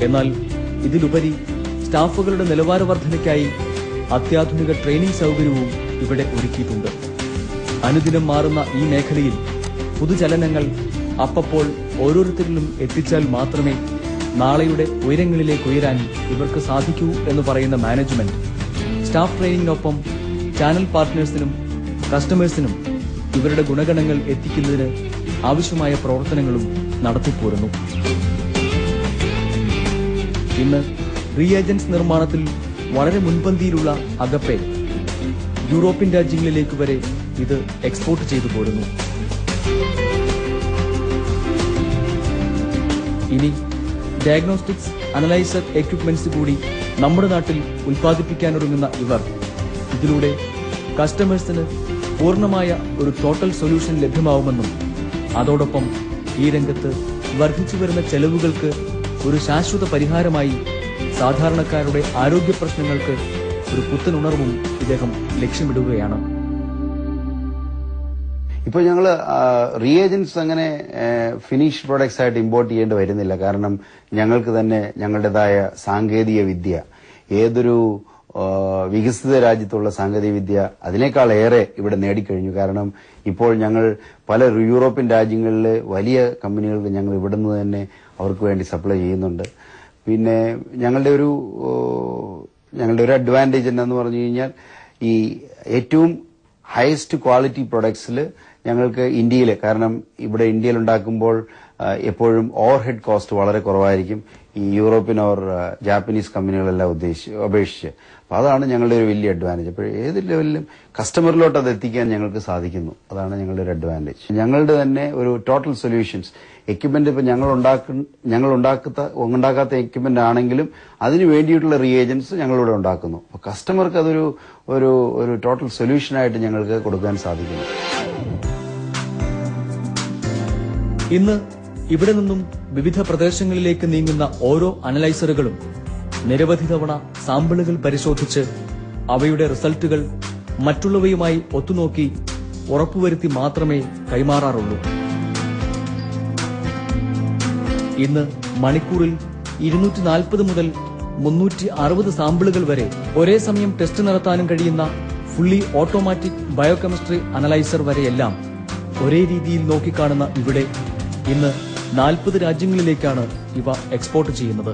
എന്നാൽ ഇതിലുപരി സ്റ്റാഫുകളുടെ നിലവാര വർധനയ്ക്കായി അത്യാധുനിക ട്രെയിനിംഗ് സൗകര്യവും ഇവിടെ ഒരുക്കിയിട്ടുണ്ട്. അനുദിനം മാറുന്ന ഈ മേഖലയിൽ പുതുചലനങ്ങൾ അപ്പപ്പോൾ ഓരോരുത്തരിലും എത്തിച്ചാൽ മാത്രമേ നാളെയുടെ ഉയരങ്ങളിലേക്ക് ഉയരാൻ ഇവർക്ക് സാധിക്കൂ എന്ന് പറയുന്ന മാനേജ്മെന്റ് സ്റ്റാഫ് ട്രെയിനിങ്ങിനൊപ്പം ചാനൽ പാർട്ട്നേഴ്സിനും കസ്റ്റമേഴ്സിനും ഇവരുടെ ഗുണഗണങ്ങൾ എത്തിക്കുന്നതിന് ആവശ്യമായ പ്രവർത്തനങ്ങളും നടത്തിപ്പോരുന്നു. ഇന്ന് റീഏജൻസ് നിർമ്മാണത്തിൽ വളരെ മുൻപന്തിയിലുള്ള അഗപ്പെ യൂറോപ്യൻ രാജ്യങ്ങളിലേക്ക് വരെ ഇത് എക്സ്പോർട്ട് ചെയ്തു പോരുന്നു. ഇനി ഡയഗ്നോസ്റ്റിക്സ് അനലൈസർ എക്യുപ്മെന്റ്സ് കൂടി നമ്മുടെ നാട്ടിൽ ഉൽപ്പാദിപ്പിക്കാനൊരുങ്ങുന്ന ഇവർ ഇതിലൂടെ കസ്റ്റമേഴ്സിന് പൂർണ്ണമായ ഒരു ടോട്ടൽ സൊല്യൂഷൻ ലഭ്യമാവുമെന്നും അതോടൊപ്പം ഈ രംഗത്ത് വർദ്ധിച്ചു വരുന്ന ചെലവുകൾക്ക് ഒരു ശാശ്വത പരിഹാരമായി സാധാരണക്കാരുടെ ആരോഗ്യ പ്രശ്നങ്ങൾക്ക് ഒരു പുത്തനുണർവും ഇദ്ദേഹം ലക്ഷ്യമിടുകയാണ്. ഇപ്പോൾ ഞങ്ങൾ റീഏജൻസ് അങ്ങനെ ഫിനിഷ് പ്രോഡക്ട്സ് ആയിട്ട് ഇമ്പോർട്ട് ചെയ്യേണ്ടി വരുന്നില്ല. കാരണം ഞങ്ങൾക്ക് തന്നെ ഞങ്ങളുടേതായ സാങ്കേതിക വിദ്യ, ഏതൊരു വികസിത രാജ്യത്തുള്ള സാങ്കേതിക വിദ്യ അതിനേക്കാൾ ഏറെ ഇവിടെ നേടിക്കഴിഞ്ഞു. കാരണം ഇപ്പോൾ ഞങ്ങൾ പല യൂറോപ്യൻ രാജ്യങ്ങളിൽ വലിയ കമ്പനികൾക്ക് ഞങ്ങൾ ഇവിടുന്ന് തന്നെ അവർക്ക് വേണ്ടി സപ്ലൈ ചെയ്യുന്നുണ്ട്. പിന്നെ ഞങ്ങളുടെ ഒരു അഡ്വാൻറ്റേജ് എന്താന്ന് പറഞ്ഞു കഴിഞ്ഞാൽ ഈ ഏറ്റവും ഹയസ്റ്റ് ക്വാളിറ്റി പ്രൊഡക്ട്സിൽ ഞങ്ങൾക്ക് ഇന്ത്യയിൽ, കാരണം ഇവിടെ ഇന്ത്യയിൽ ഉണ്ടാക്കുമ്പോൾ എപ്പോഴും ഓവർ ഹെഡ് കോസ്റ്റ് വളരെ കുറവായിരിക്കും ഈ യൂറോപ്യൻ ഓർ ജാപ്പനീസ് കമ്പനികളെല്ലാം അപേക്ഷിച്ച്. അപ്പൊ അതാണ് ഞങ്ങളുടെ ഒരു വലിയ അഡ്വാൻറ്റേജ്. അപ്പോൾ ഏത് ലെവലിലും കസ്റ്റമറിലോട്ട് അത് എത്തിക്കാൻ ഞങ്ങൾക്ക് സാധിക്കുന്നു. അതാണ് ഞങ്ങളുടെ ഒരു അഡ്വാൻറ്റേജ്. ഞങ്ങളുടെ തന്നെ ഒരു ടോട്ടൽ സൊല്യൂഷൻസ് എക്യുപ്മെന്റ് ഇപ്പൊ ഞങ്ങൾ ഉണ്ടാക്കാത്ത എക്യുപ്മെന്റ് ആണെങ്കിലും അതിന് വേണ്ടിയിട്ടുള്ള റീഏജൻസ് ഞങ്ങളിവിടെ ഉണ്ടാക്കുന്നു. അപ്പൊ കസ്റ്റമർക്ക് അതൊരു ഒരു ടോട്ടൽ സൊല്യൂഷനായിട്ട് ഞങ്ങൾക്ക് കൊടുക്കാൻ സാധിക്കുന്നു. ഇന്ന് ഇവിടെ നിന്നും വിവിധ പ്രദേശങ്ങളിലേക്ക് നീങ്ങുന്ന ഓരോ അനലൈസറുകളും നിരവധി തവണ സാമ്പിളുകൾ പരിശോധിച്ച് അവയുടെ റിസൾട്ടുകൾ മറ്റുള്ളവയുമായി ഒത്തുനോക്കി ഉറപ്പുവരുത്തി മാത്രമേ കൈമാറാറുള്ളൂ. ഇന്ന് മണിക്കൂറിൽ 240 മുതൽ 360 സാമ്പിളുകൾ വരെ ഒരേ സമയം ടെസ്റ്റ് നടത്താനും കഴിയുന്ന ഫുള്ളി ഓട്ടോമാറ്റിക് ബയോകെമിസ്ട്രി അനലൈസർ വരെയെല്ലാം ഒരേ രീതിയിൽ നോക്കിക്കാണുന്ന ഇവിടെ ഇന്ന് 40 രാജ്യങ്ങളിലേക്കാണ് ഇവ എക്സ്പോർട്ട് ചെയ്യുന്നത്.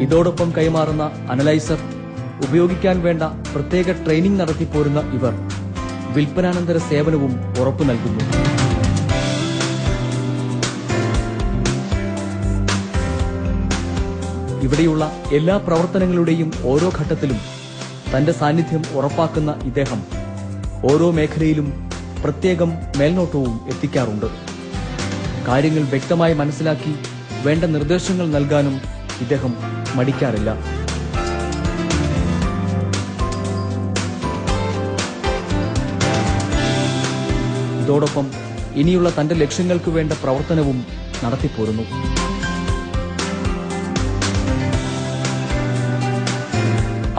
ഇതോടൊപ്പം കൈമാറുന്ന അനലൈസർ ഉപയോഗിക്കാൻ വേണ്ട പ്രത്യേക ട്രെയിനിംഗ് നടത്തിപ്പോരുന്ന ഇവർ വിൽപ്പനാനന്തര സേവനവും ഉറപ്പു നൽകുന്നു. ഇവിടെയുള്ള എല്ലാ പ്രവർത്തനങ്ങളുടെയും ഓരോ ഘട്ടത്തിലും തന്റെ സാന്നിധ്യം ഉറപ്പാക്കുന്ന ഇദ്ദേഹം ഓരോ മേഖലയിലും പ്രത്യേകം മേൽനോട്ടവും എത്തിക്കാറുണ്ട്. കാര്യങ്ങൾ വ്യക്തമായി മനസ്സിലാക്കി വേണ്ട നിർദ്ദേശങ്ങൾ നൽകാനും ഇദ്ദേഹം മടിക്കാറില്ല. ഇതോടൊപ്പം ഇനിയുള്ള തന്റെ ലക്ഷ്യങ്ങൾക്ക് വേണ്ട പ്രവർത്തനവും നടത്തിപ്പോരുന്നു.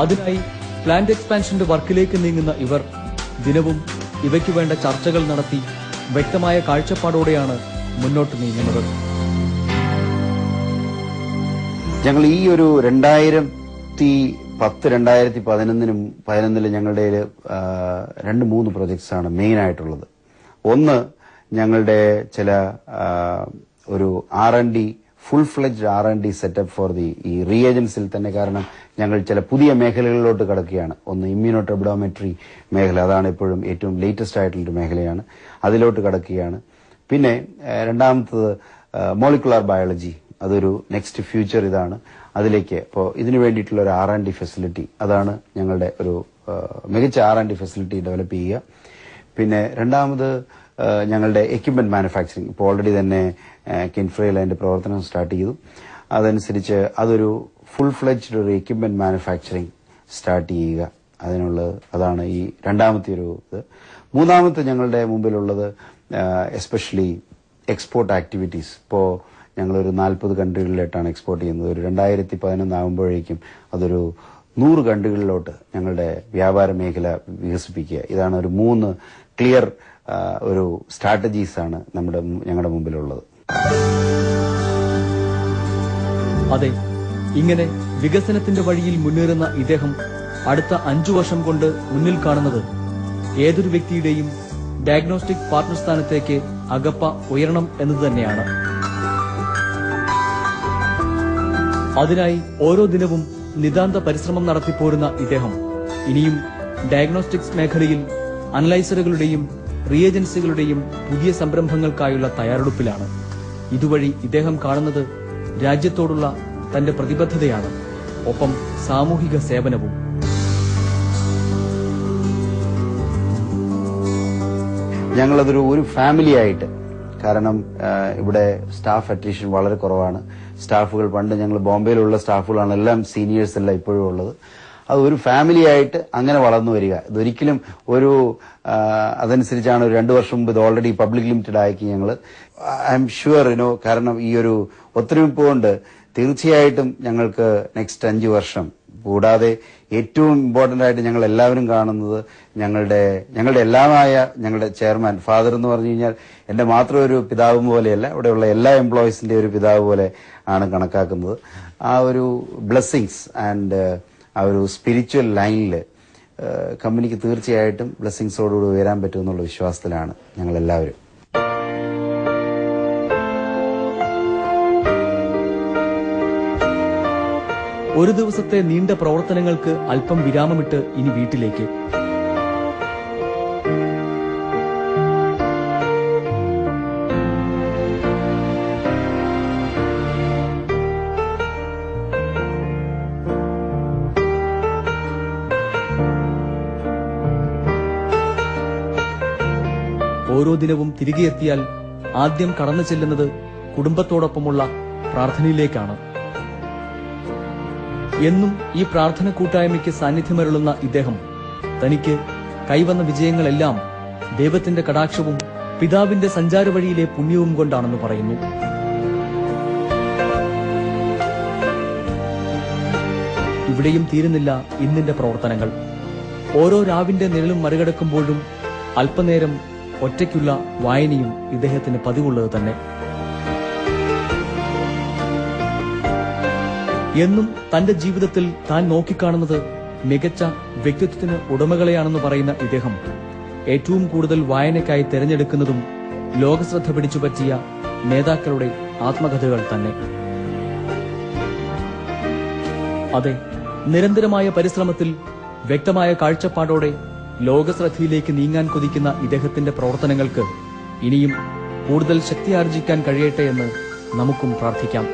അതിനായി പ്ലാന്റ് എക്സ്പാൻഷന്റെ വർക്കിലേക്ക് നീങ്ങുന്ന ഇവർ ദിനവും ഇവയ്ക്ക് വേണ്ട ചർച്ചകൾ നടത്തി വ്യക്തമായ കാഴ്ചപ്പാടോടെയാണ് മുന്നോട്ട് നീങ്ങുന്നത്. ഞങ്ങൾ ഈ ഒരു 2010-2011 ഞങ്ങളുടെ 2-3 പ്രൊജക്ട്സ് ആണ് മെയിൻ ആയിട്ടുള്ളത്. ഒന്ന് ഞങ്ങളുടെ ചില ഒരു R&D full fledged R&D setup four ഈ റീഏജൻസിൽ തന്നെ. കാരണം ഞങ്ങൾ ചില പുതിയ മേഖലകളിലോട്ട് കടക്കുകയാണ്. ഒന്ന് ഇമ്മ്യൂണോട്രിബ്ഡോമെട്രി മേഖല, അതാണ് ഇപ്പോഴും ഏറ്റവും ലേറ്റസ്റ്റ് ആയിട്ടുള്ളൊരു മേഖലയാണ്, അതിലോട്ട് കടക്കുകയാണ്. പിന്നെ രണ്ടാമത്തത് മോളിക്കുലാർ ബയോളജി, അതൊരു നെക്സ്റ്റ് ഫ്യൂച്ചർ ഇതാണ്, അതിലേക്ക് ഇപ്പോൾ ഇതിനു വേണ്ടിയിട്ടുള്ള ഒരു R&D ഫെസിലിറ്റി, അതാണ് ഞങ്ങളുടെ ഒരു മികച്ച R&D ഫെസിലിറ്റി ഡെവലപ്പ് ചെയ്യുക. പിന്നെ രണ്ടാമത് ഞങ്ങളുടെ എക്യുപ്മെന്റ് മാനുഫാക്ചറിങ്, ഇപ്പോൾ ഓൾറെഡി തന്നെ കിൻഫ്രയിൽ അതിന്റെ പ്രവർത്തനം സ്റ്റാർട്ട് ചെയ്തു. അതനുസരിച്ച് അതൊരു ഫുൾ ഫ്ലെഡ്ജ്ഡ് ഒരു എക്യുപ്മെന്റ് മാനുഫാക്ചറിങ് സ്റ്റാർട്ട് ചെയ്യുക, അതാണ് ഈ രണ്ടാമത്തെ ഒരു ഇത്. മൂന്നാമത്തെ ഞങ്ങളുടെ മുമ്പിലുള്ളത് എസ്പെഷ്യലി എക്സ്പോർട്ട് ആക്ടിവിറ്റീസ്. ഇപ്പോൾ ഞങ്ങളൊരു 40 കൺട്രികളിലോട്ടാണ് എക്സ്പോർട്ട് ചെയ്യുന്നത്. ഒരു 2011 ആകുമ്പോഴേക്കും അതൊരു 100 കൺട്രികളിലോട്ട് ഞങ്ങളുടെ വ്യാപാര മേഖല വികസിപ്പിക്കുക. ഇതാണ് ഒരു 3 ക്ലിയർ ഒരു സ്ട്രാറ്റജീസ് ആണ് ഞങ്ങളുടെ മുമ്പിലുള്ളത്. അതെ, ഇങ്ങനെ വികസനത്തിന്റെ വഴിയിൽ മുന്നേറുന്ന ഇദ്ദേഹം അടുത്ത 5 വർഷം കൊണ്ട് മുന്നിൽ കാണുന്നത് ഏതൊരു വ്യക്തിയുടെയും ഡയഗ്നോസ്റ്റിക് പാർട്ണർ സ്ഥാനത്തേക്ക് അഗപ്പ ഉയരണം എന്നത് തന്നെയാണ്. അതിനായി ഓരോ ദിനവും നിതാന്ത പരിശ്രമം നടത്തിപ്പോരുന്ന ഇദ്ദേഹം ഇനിയും ഡയഗ്നോസ്റ്റിക്സ് മേഖലയിൽ അനലൈസറുകളുടെയും റിയേജൻസികളുടെയും പുതിയ സംരംഭങ്ങൾക്കായുള്ള തയ്യാറെടുപ്പിലാണ്. ഇതുവഴി ഇദ്ദേഹം കാണുന്നത് രാജ്യത്തോടുള്ള തന്റെ പ്രതിബദ്ധതയാണ്, ഒപ്പം സാമൂഹിക സേവനവും. ഞങ്ങളതൊരു ഫാമിലി ആയിട്ട്, കാരണം ഇവിടെ സ്റ്റാഫ് അറ്റീഷൻ വളരെ കുറവാണ്. സ്റ്റാഫുകൾ പണ്ട് ഞങ്ങൾ ബോംബെയിലുള്ള സ്റ്റാഫുകളാണ്, എല്ലാം സീനിയേഴ്സ് അല്ല ഇപ്പോഴും ഉള്ളത്. അത് ഒരു ഫാമിലി ആയിട്ട് അങ്ങനെ വളർന്നു വരിക. ഇതൊരിക്കലും അതനുസരിച്ചാണ് 2 വർഷം മുമ്പ് ഇത് ഓൾറെഡി പബ്ലിക് ലിമിറ്റഡ് ആക്കി ഞങ്ങൾ. ഐ എം ഷുവർ കാരണം ഈ ഒരു ഒത്തൊരുമിപ്പ് കൊണ്ട് തീർച്ചയായിട്ടും ഞങ്ങൾക്ക് നെക്സ്റ്റ് 5 വർഷം, കൂടാതെ ഏറ്റവും ഇമ്പോർട്ടന്റ് ആയിട്ട് ഞങ്ങൾ എല്ലാവരും കാണുന്നത് ഞങ്ങളുടെ എല്ലാമായ ഞങ്ങളുടെ ചെയർമാൻ, ഫാദർ എന്ന് പറഞ്ഞു കഴിഞ്ഞാൽ എന്റെ മാത്രം ഒരു പിതാവ് പോലെയല്ല, ഇവിടെയുള്ള എല്ലാ എംപ്ലോയീസിന്റെ ഒരു പിതാവ് പോലെ ആണ് കണക്കാക്കുന്നത്. ആ ഒരു ബ്ലെസ്സിങ്സ് ആൻഡ് ആ ഒരു സ്പിരിച്വൽ ലൈനിൽ കമ്പനിക്ക് തീർച്ചയായിട്ടും ബ്ലെസ്സിങ്സോടുകൂടി ഉയരാൻ പറ്റുമെന്നുള്ള വിശ്വാസത്തിലാണ് ഞങ്ങൾ എല്ലാവരും. ഒരു ദിവസത്തെ നീണ്ട പ്രവർത്തനങ്ങൾക്ക് അല്പം വിരാമമിട്ട് ഇനി വീട്ടിലേക്ക്. ഓരോ ദിനവും തിരികെ എത്തിയാൽ ആദ്യം കടന്നു ചെല്ലുന്നത് കുടുംബത്തോടൊപ്പമുള്ള പ്രാർത്ഥനയിലേക്കാണ്. എന്നും ഈ പ്രാർത്ഥന കൂട്ടായ്മയ്ക്ക് സാന്നിധ്യമരുളുന്ന ഇദ്ദേഹം തനിക്ക് കൈവന്ന വിജയങ്ങളെല്ലാം ദൈവത്തിന്റെ കടാക്ഷവും പിതാവിന്റെ സഞ്ചാരവഴിയിലെ പുണ്യവും കൊണ്ടാണെന്ന് പറയുന്നു. ഇവിടെയും തീരുന്നില്ല ഇന്നിന്റെ പ്രവർത്തനങ്ങൾ. ഓരോ രാവിന്റെ നിഴലും മറികടക്കുമ്പോഴും അല്പനേരം ഒറ്റയ്ക്കുള്ള വായനയും ഇദ്ദേഹത്തിന് പതിവുള്ളത് തന്നെ. എന്നും തന്റെ ജീവിതത്തിൽ താൻ നോക്കിക്കാണുന്നത് മികച്ച വ്യക്തിത്വത്തിന് ഉടമകളെയാണെന്ന് പറയുന്ന ഇദ്ദേഹം ഏറ്റവും കൂടുതൽ വായനയ്ക്കായി തെരഞ്ഞെടുക്കുന്നതും ലോകശ്രദ്ധ പിടിച്ചുപറ്റിയ നേതാക്കളുടെ ആത്മകഥകൾ തന്നെ. അതെ, നിരന്തരമായ പരിശ്രമത്തിൽ വ്യക്തമായ കാഴ്ചപ്പാടോടെ ലോകശ്രദ്ധയിലേക്ക് നീങ്ങാൻ കൊതിക്കുന്ന ഇദ്ദേഹത്തിന്റെ പ്രവർത്തനങ്ങൾക്ക് ഇനിയും കൂടുതൽ ശക്തിയാർജിക്കാൻ കഴിയട്ടെ എന്ന് നമുക്കും പ്രാർത്ഥിക്കാം.